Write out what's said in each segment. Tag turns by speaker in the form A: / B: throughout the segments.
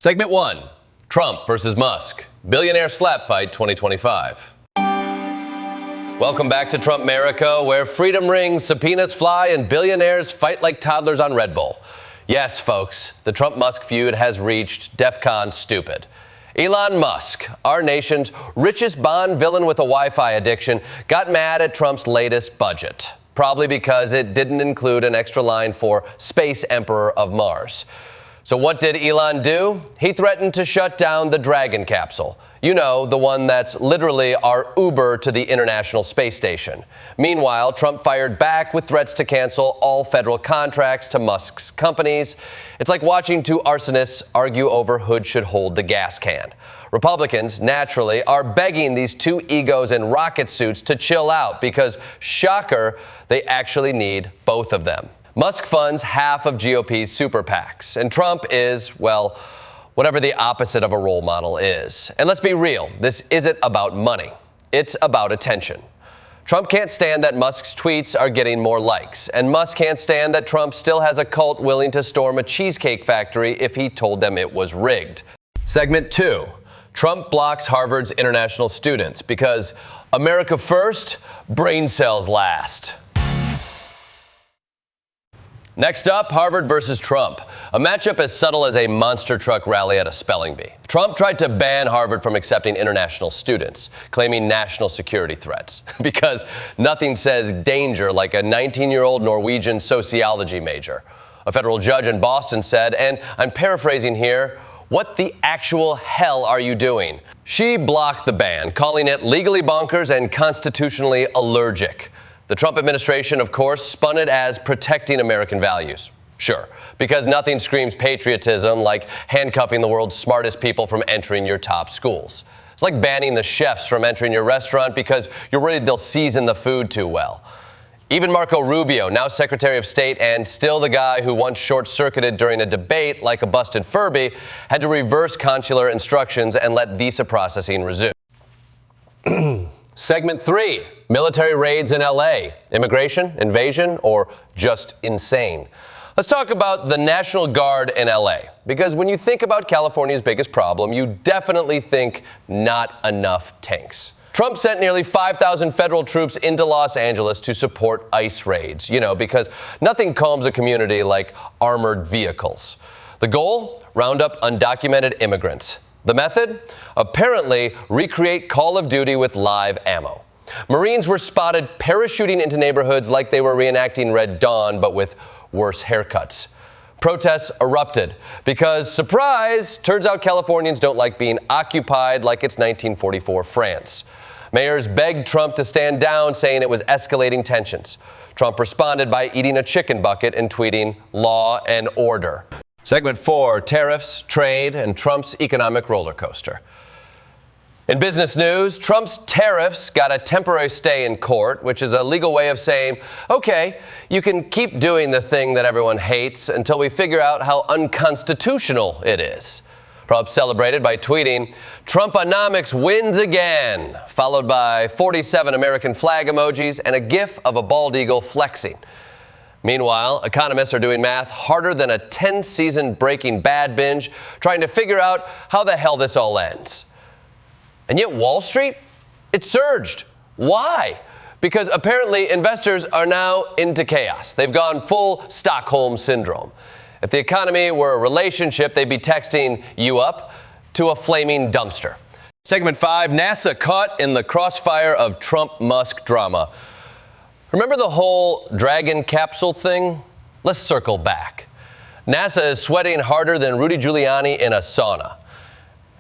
A: Segment 1, Trump versus Musk, Billionaire Slap Fight 2025. Welcome back to Trump Merica, where freedom rings, subpoenas fly, and billionaires fight like toddlers on Red Bull. Yes, folks, the Trump-Musk feud has reached DEFCON stupid. Elon Musk, our nation's richest Bond villain with a Wi-Fi addiction, got mad at Trump's latest budget, probably because it didn't include an extra line for Space Emperor of Mars. So what did Elon do? He threatened to shut down the Dragon capsule. You know, the one that's literally our Uber to the International Space Station. Meanwhile, Trump fired back with threats to cancel all federal contracts to Musk's companies. It's like watching two arsonists argue over who should hold the gas can. Republicans, naturally, are begging these two egos in rocket suits to chill out because, shocker, they actually need both of them. Musk funds half of GOP's super PACs, and Trump is, well, whatever the opposite of a role model is. And let's be real, this isn't about money. It's about attention. Trump can't stand that Musk's tweets are getting more likes, and Musk can't stand that Trump still has a cult willing to storm a cheesecake factory if he told them it was rigged. Segment 2, Trump blocks Harvard's international students because America first, brain cells last. Next up, Harvard versus Trump, a matchup as subtle as a monster truck rally at a spelling bee. Trump tried to ban Harvard from accepting international students, claiming national security threats, because nothing says danger like a 19-year-old Norwegian sociology major. A federal judge in Boston said, and I'm paraphrasing here, "What the actual hell are you doing?" She blocked the ban, calling it legally bonkers and constitutionally allergic. The Trump administration, of course, spun it as protecting American values. Sure, because nothing screams patriotism like handcuffing the world's smartest people from entering your top schools. It's like banning the chefs from entering your restaurant because you're worried they'll season the food too well. Even Marco Rubio, now Secretary of State and still the guy who once short-circuited during a debate like a busted Furby, had to reverse consular instructions and let visa processing resume. Segment 3, military raids in LA, immigration, invasion, or just insane? Let's talk about the National Guard in LA, because when you think about California's biggest problem, you definitely think not enough tanks. Trump sent nearly 5,000 federal troops into Los Angeles to support ICE raids, because nothing calms a community like armored vehicles. The goal? Round up undocumented immigrants. The method? Apparently, recreate Call of Duty with live ammo. Marines were spotted parachuting into neighborhoods like they were reenacting Red Dawn, but with worse haircuts. Protests erupted because, surprise, turns out Californians don't like being occupied like it's 1944 France. Mayors begged Trump to stand down, saying it was escalating tensions. Trump responded by eating a chicken bucket and tweeting, "Law and order." Segment 4, tariffs, trade, and Trump's economic roller coaster. In business news, Trump's tariffs got a temporary stay in court, which is a legal way of saying, okay, you can keep doing the thing that everyone hates until we figure out how unconstitutional it is. Trump celebrated by tweeting, "Trumponomics wins again," followed by 47 American flag emojis and a gif of a bald eagle flexing. Meanwhile, economists are doing math harder than a 10-season Breaking Bad binge, trying to figure out how the hell this all ends. And yet Wall Street, it surged. Why? Because apparently investors are now into chaos. They've gone full Stockholm syndrome. If the economy were a relationship, they'd be texting you up to a flaming dumpster. Segment 5, NASA caught in the crossfire of Trump-Musk drama. Remember the whole Dragon capsule thing? Let's circle back. NASA is sweating harder than Rudy Giuliani in a sauna.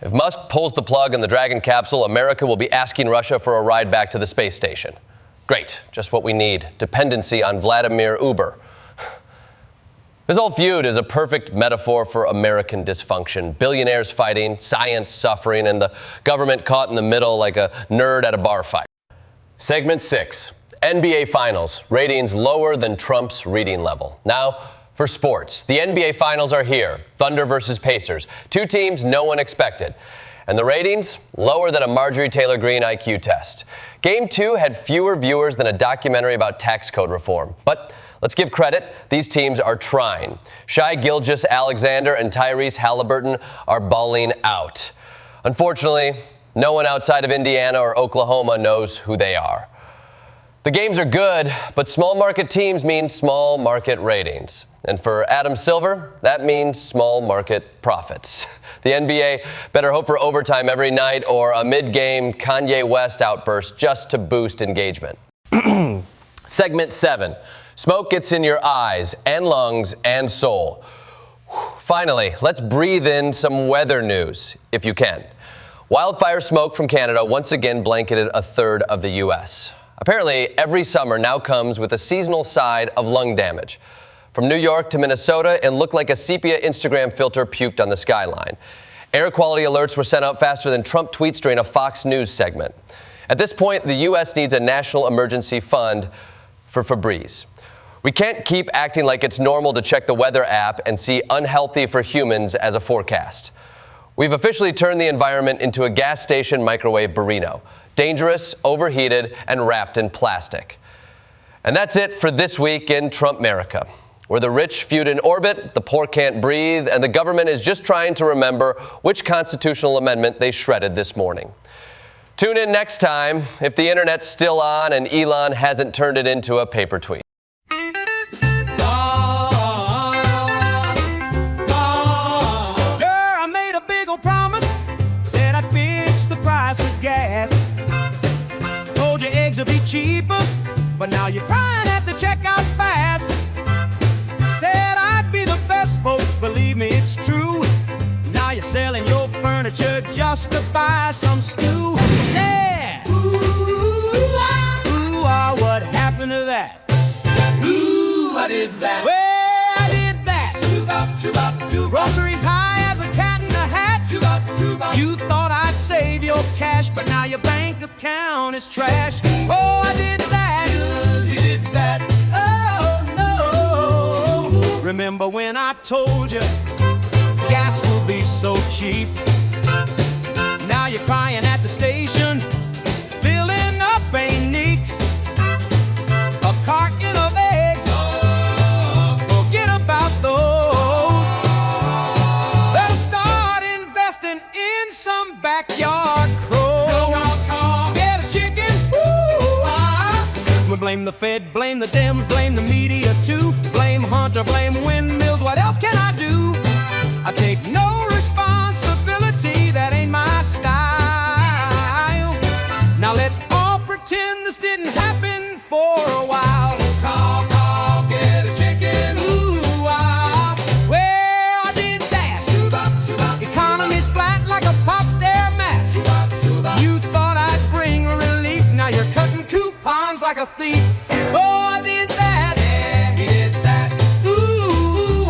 A: If Musk pulls the plug in the Dragon capsule, America will be asking Russia for a ride back to the space station. Great, just what we need. Dependency on Vladimir Uber. This whole feud is a perfect metaphor for American dysfunction. Billionaires fighting, science suffering, and the government caught in the middle like a nerd at a bar fight. Segment 6. NBA Finals, ratings lower than Trump's reading level. Now, for sports, the NBA Finals are here. Thunder versus Pacers, two teams no one expected. And the ratings, lower than a Marjorie Taylor Greene IQ test. Game 2 had fewer viewers than a documentary about tax code reform. But Let's give credit. These teams are trying. Shai Gilgeous-Alexander and Tyrese Halliburton are balling out. Unfortunately, no one outside of Indiana or Oklahoma knows who they are. The games are good, but small market teams mean small market ratings. And for Adam Silver, that means small market profits. The NBA better hope for overtime every night or a mid-game Kanye West outburst just to boost engagement. Segment 7. Smoke gets in your eyes and lungs and soul. Finally, let's breathe in some weather news, if you can. Wildfire smoke from Canada once again blanketed a third of the U.S. Apparently, every summer now comes with a seasonal side of lung damage. From New York to Minnesota, it looked like a sepia Instagram filter puked on the skyline. Air quality alerts were sent out faster than Trump tweets during a Fox News segment. At this point, the U.S. needs a national emergency fund for Febreze. We can't keep acting like it's normal to check the weather app and see unhealthy for humans as a forecast. We've officially turned the environment into a gas station microwave burrito. Dangerous, overheated, and wrapped in plastic. And that's it for this week in Trump-Merica, where the rich feud in orbit, the poor can't breathe, and the government is just trying to remember which constitutional amendment they shredded this morning. Tune in next time if the internet's still on and Elon hasn't turned it into a paper tweet.
B: I made a big old promise, said I'd fix the price of gas. Told you eggs would be cheaper, but now you're crying at the checkout fast. Said I'd be the best, folks, believe me, it's true. Now you're selling your furniture just to buy some stew. Yeah! Ooh, what happened to that? Ooh, I did that. Well, I did that. Groceries high as a cat in a hat. You thought I'd save your cash, but now your bank account is trash. Oh, I did that. You did that. Oh, no. Remember when I told you gas will be so cheap? Now you're crying at the station, filling up ain't neat. A carton of eggs, forget about those. Better start investing in some backyard crows. Get a chicken, We blame the Fed, blame the Dems, blame the media too. Blame Hunter, blame windmills, what else can I do? I take no responsibility, that ain't my style. Now let's all pretend this didn't happen for a while. Call, get a chicken. Ooh, well, I did that. Economy's flat like a popped air match. You thought I'd bring relief, now you're cutting coupons like a thief. Oh, I did that. Yeah, he did that. Ooh,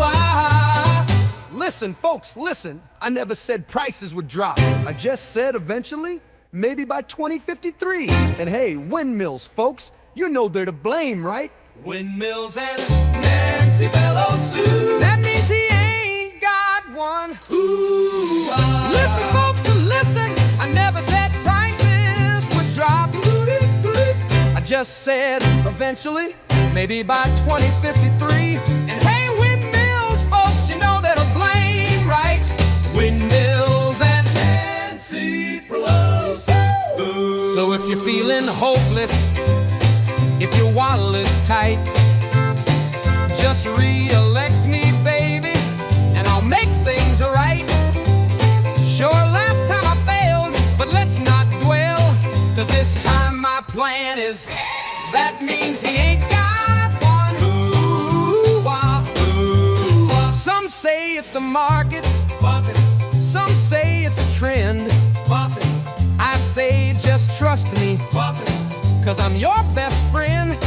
B: Listen, folks, listen. I never said prices would drop. I just said eventually, maybe by 2053. And hey, windmills, folks, you know they're to blame, right? Windmills and Nancy Pelosi. That means he ain't got one. Ooh, Listen, folks, listen. I never said prices would drop. I just said eventually, maybe by 2053. And hey, windmills, folks, you know they're to blame, right? Windmills and Nancy Pelosi. So if you're feeling hopeless, if your wallet is tight, just re-elect me, baby, and I'll make things right. Sure, last time I failed, but let's not dwell, 'cause this time my plan is, that means he ain't got one. Ooh, some say it's the markets, some say it's a trend. I say just trust me, 'cause I'm your best friend.